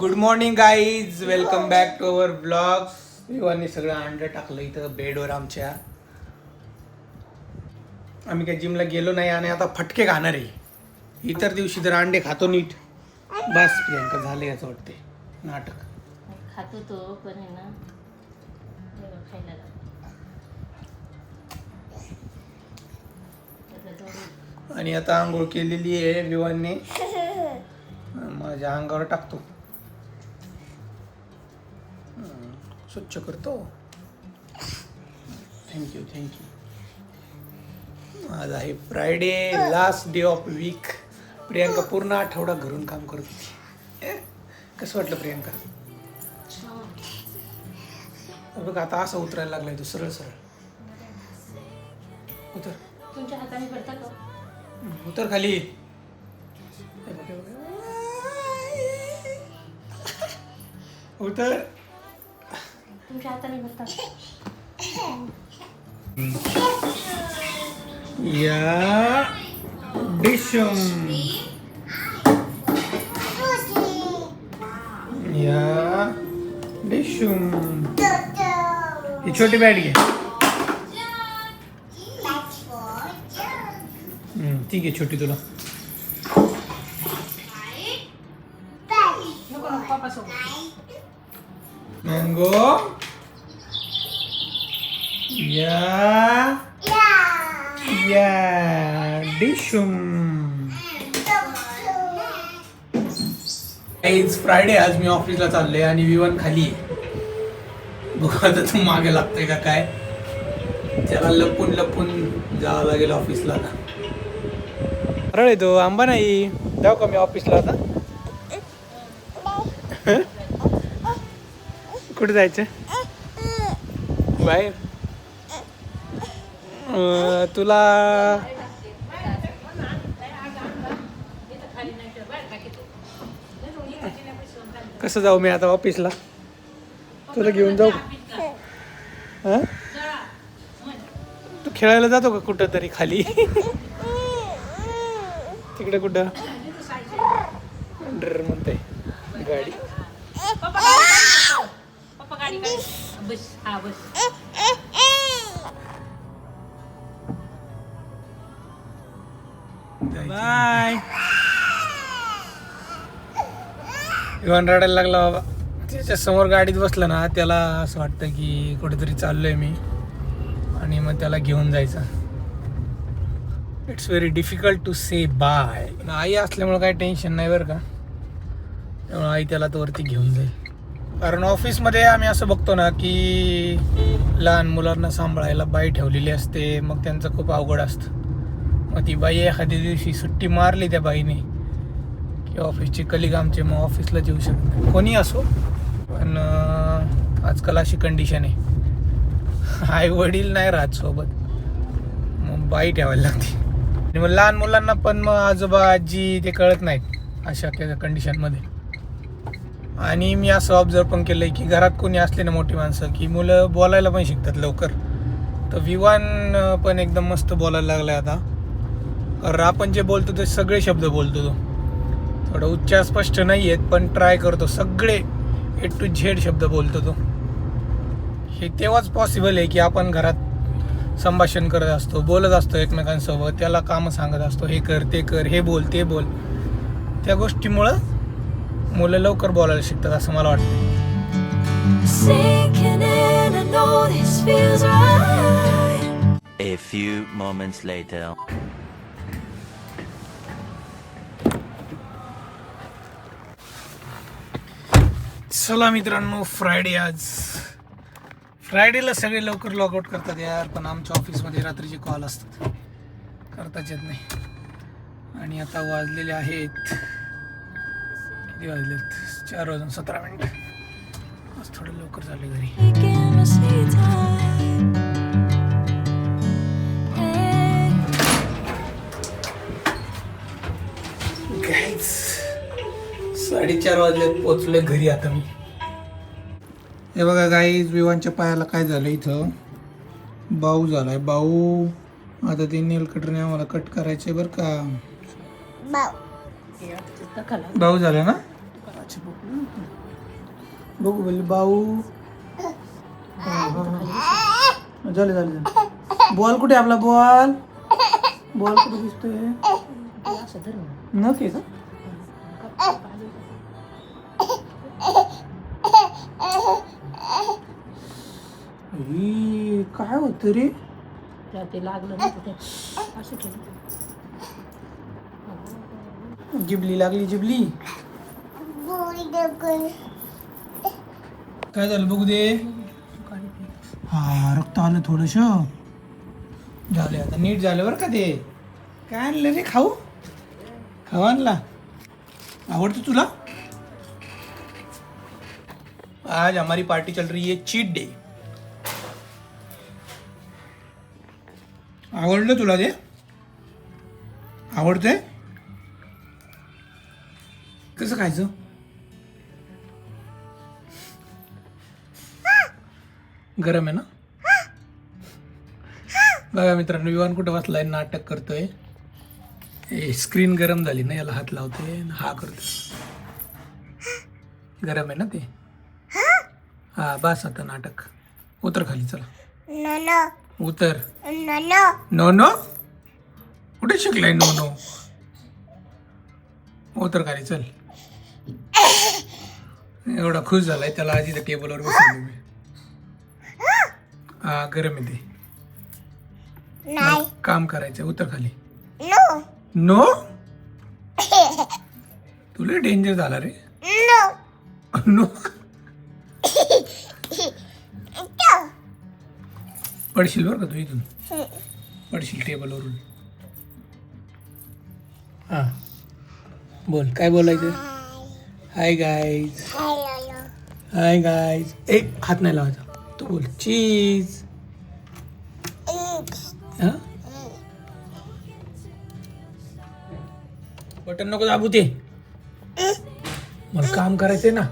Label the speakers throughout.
Speaker 1: Good morning guys, welcome back to our blog. विवाने सगळं अंड टाकलं इथं बेडवर आमच्या. आम्ही काही जिमला गेलो नाही आणि आता फटके खाणार आहे. इतर दिवशी तर अंडे खातो नीट. बस प्रियांका झाले याचं वाटते नाटक.
Speaker 2: खातो तो पण आहे ना खायला लागतो.
Speaker 1: आणि आता आंघोळ केलेली आहे विवानने. माझ्या अंगावर टाकतो, स्वच्छ करतो. Thank you thank you. आज आहे Friday, last day of week. Priyanka पूर्ण आठवडा घरून काम करत होती. कसं वाटलं प्रियांका? बघ आता असं उतरायला लागलाय तो, सरळ सरळ उतर.
Speaker 2: तुमच्या हाताने पडता का?
Speaker 1: उतर खाली. उतर.
Speaker 2: तुमच्या हाताने भरता.
Speaker 1: या डिशम, या डिशम. ही छोटी बॅट घे. ठीक आहे, छोटी तुला. मँगो. या डिशम. फ्रायडे आज मी ऑफिसला चाललोय आणि विवन खाली आहे. बघू आता तू मागे लागतोय का काय. त्याला लपून लपून जावं लागेल ऑफिसला. सरळ आहे तो, आंबा नाही. जाऊ का मी ऑफिसला आता? कुठे जायचं? बाहेर. तुला कसं जाऊ मी आता ऑफिसला? तुला घेऊन जाऊ? हा, तू खेळायला जातो का कुठं तरी खाली? तिकडे कुठं ड्र म्हणते गाडी. बाय. इव्हन रडायला लागला बाबा. त्याच्या समोर गाडीत बसलं ना, त्याला असं वाटतं की कुठेतरी चाललोय मी आणि मग त्याला घेऊन जायचं. It's very difficult to say bye. आई असल्यामुळे काही टेन्शन नाही बरं का. त्यामुळे आई त्याला तो वरती घेऊन जाईल. कारण ऑफिसमध्ये आम्ही असं बघतो ना की लहान मुलांना सांभाळायला बाई ठेवलेली असते. मग त्यांचं खूप अवघड असतं. मग ती बाई एखाद्या दिवशी सुट्टी मारली त्या बाईने की ऑफिसचे कलिग आमचे मग ऑफिसला येऊ शकत नाही, कोणी असो. पण आजकाल अशी कंडिशन आहे, आई वडील नाही राहत सोबत, मग बाई ठेवायला लागते. आणि मग लहान मुलांना पण मग आजोबा आजी ते कळत नाहीत अशा कंडिशनमध्ये. आणि मी असं ऑब्झर्व पण केलं आहे की घरात कोणी असले ना मोठी माणसं की मुलं बोलायला पण शिकतात लवकर. तर विवान पण एकदम मस्त बोलायला लागला आहे आता. कारण आपण जे बोलतो ते सगळे शब्द बोलतो तो. थोडं उच्चार स्पष्ट नाही आहेत पण ट्राय करतो. सगळे ए टू झेड शब्द बोलतो तो. हे तेव्हाच पॉसिबल आहे की आपण घरात संभाषण करत असतो, बोलत असतो एकमेकांसोबत. त्याला कामं सांगत असतो, हे कर ते कर, हे बोल ते बोल. त्या गोष्टीमुळं मुलं लवकर बोलायला शिकतात असं मला वाटतं.
Speaker 3: A few moments later.
Speaker 1: चला मित्रांनो, फ्रायडे आज. फ्रायडेला सगळे लवकर लॉग आउट करतात यार, पण आमच्या ऑफिसमध्ये रात्रीचे कॉल असतात, करताच येत नाही. आणि आता वाजलेले आहेत, किती वाजलेत? 4:17. आज थोडं लवकर झाले घरी. गाईज 4:30 वाजलेत, पोचलोय घरी आता मी. हे बघा गाईज, विवानच्या पायाला काय झालं, इथं बाऊ झालाय. बाऊ आता ते नेल कटरने आम्हाला कट करायचे बरं का. भाऊ झाला ना. बघू बोल बाऊ. झालं झालं. बॉल कुठे आपला बॉल? बॉल कुठे दिसतोय?
Speaker 2: असं धर ना.
Speaker 1: नक्की का? ही काय होतं रे?
Speaker 2: त्याला ते लागलं ना ते असं केलं.
Speaker 1: जिबली लागली जिबली. काय झालं बघू दे. हा रक्त आलं थोडस. झालं आता नीट झालं बरं का ते. काय आणलं रे खाऊ? खाऊ आणला? आवडतो तुला? आज हमारी पार्टी चल रही है चीट डे. आवडलं तुला ते? आवडतंय? कसं खायचं? गरम आहे ना? बघा मित्रांनो, विवान कुठं वाचलाय, नाटक करतोय. स्क्रीन गरम झाली ना, याला हात लावतोय, हा करतोय. गरम आहे ना ते. हा बस आता नाटक. उतर खाली चला. उतर. नो नो कुठे शिकलाय नो नो? उतर खाली चल. एवढा खुश झालाय, त्याला आधी त्या टेबलवर बसवलं मी. हा गरम आहे ते. काम करायचं. उतर खाली. नो तुला डेंजर झाला रे. नो पडशील बरं का तू इथून. पडशील टेबलवरून. हा बोल काय बोलायचं. Hi guys. Hi guys. एक हात नाही लावायचा. तू बोल चीज. हा बटन नको दाबू ते. मला काम करायचंय ना.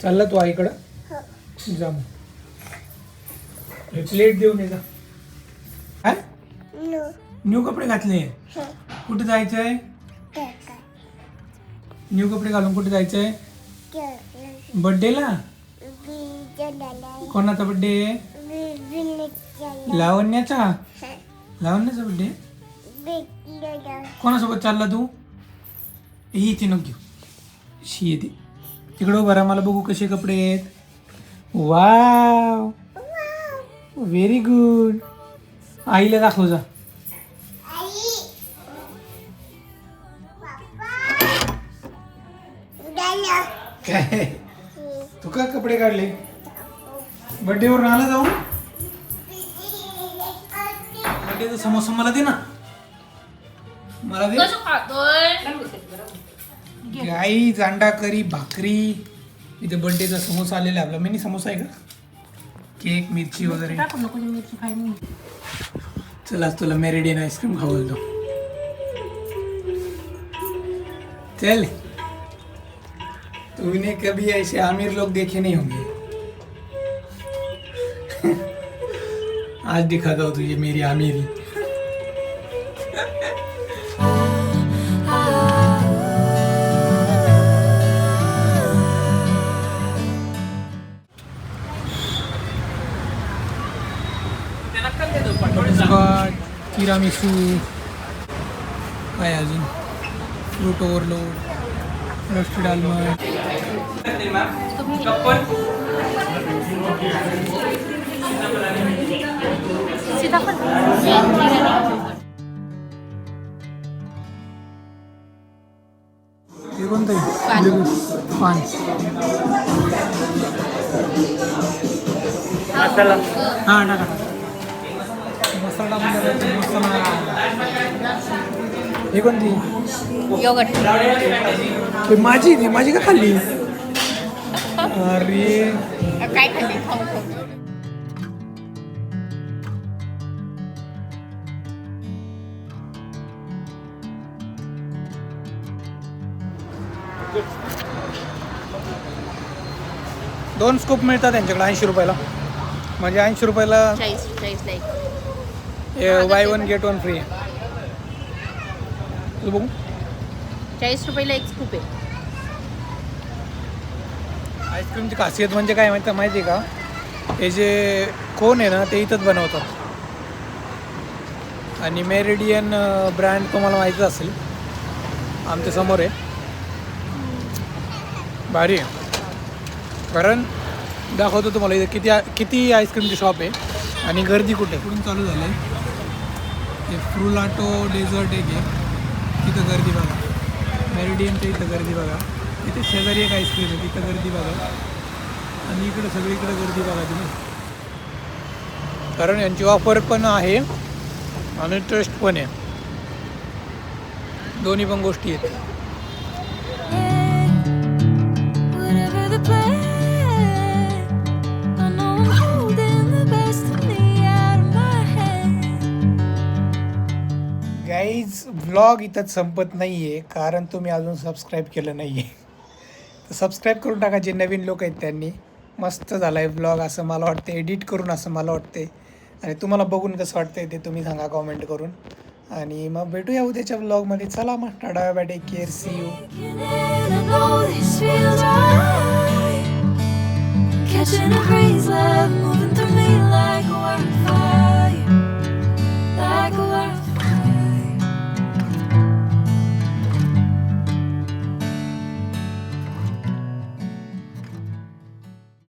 Speaker 1: चालला तू आईकडं जा मग. हे प्लेट देऊन ये जा. काय न्यू कपडे घातले? कुठे जायचंय? न्यू कपडे घालून कुठे जायचंय? बर्थडेला? कोणाचा बर्थडे? लावण्याचा. लावण्याचा बर्थडे. कोणासोबत चालला तू? ही इथे नको घेऊ. शी येते तिकडं उभा राहा. मला बघू कसे कपडे आहेत. Wow very good. आईला दाखव जा. काय तू का कपडे काढले? बर्थडे वर आला जाऊन. बर्थडेचा समोसा मला दे ना. मला दे. गाई अंडा करी भाकरी. इथे बर्थडेचा समोसा आलेला आहे. आपला मिनी समोसा आहे का? केक मिरची वगैरे. चल आज तुला मेरिडियन आईस्क्रीम खाऊ घालतो. चल. तूने कभी ऐसे अमीर लोग देखे नहीं होंगे. आज दिखाता हूँ तुझे मेरी अमीरी. तिरामिसू. काय अजून फ्रूट ओव्हरलोड. Roasted almond. हे कोणतं आहे? पान. हा टाका. मसाला मसाला. हे कोणती? योगर्ट. माझी का खाल्ली? अरे
Speaker 2: काय खाल्ली?
Speaker 1: 2 स्कूप मिळतात त्यांच्याकडे 80 रुपयाला. म्हणजे 80 रुपयाला
Speaker 2: 40 लाईक
Speaker 1: बाय 1 गेट 1 फ्री आहे. तू बघू
Speaker 2: 40 रुपयाला एक स्कूप आहे.
Speaker 1: आईस्क्रीमची खासियत म्हणजे काय माहिती आहे का? हे जे कोन आहे ना ते इथंच बनवतात. आणि मेरिडियन ब्रँड तुम्हाला माहितीच असेल, आमच्या समोर आहे. भारी आहे. कारण दाखवतो तुम्हाला इथे किती आईस्क्रीमची शॉप आहे आणि गर्दी कुठे कुठून चालू झालं आहे. हे फ्रुलाटो डेझर्ट एक आहे, तिथं गर्दी बघा. मेरिडियनच्या इथं गर्दी बघा. इथे शेजारी एक आईस्क्रीम आहे, तिथं गर्दी बघा. आणि इकडं सगळीकडे गर्दी बघा तुम्ही. कारण यांची ऑफर पण आहे आणि टेस्ट पण आहे, दोन्ही पण गोष्टी आहेत.
Speaker 4: Whatever the plan, I know I'm holding the best of me out of my hand.
Speaker 1: Guys vlog इथंच संपत नाही आहे, कारण तुम्ही अजून सबस्क्राईब केलं नाही आहे. तर सबस्क्राईब करून टाका जे नवीन लोक आहेत त्यांनी. मस्त झाला आहे व्लॉग असं मला वाटतं, एडिट करून असं मला वाटते. आणि तुम्हाला बघून कसं वाटतंय ते तुम्ही सांगा कॉमेंट करून. आणि मग भेटूया उद्याच्या व्लॉगमध्ये. चला मग, tata bye, take care, see you.
Speaker 4: And I know this feels right. Catching a breeze, love.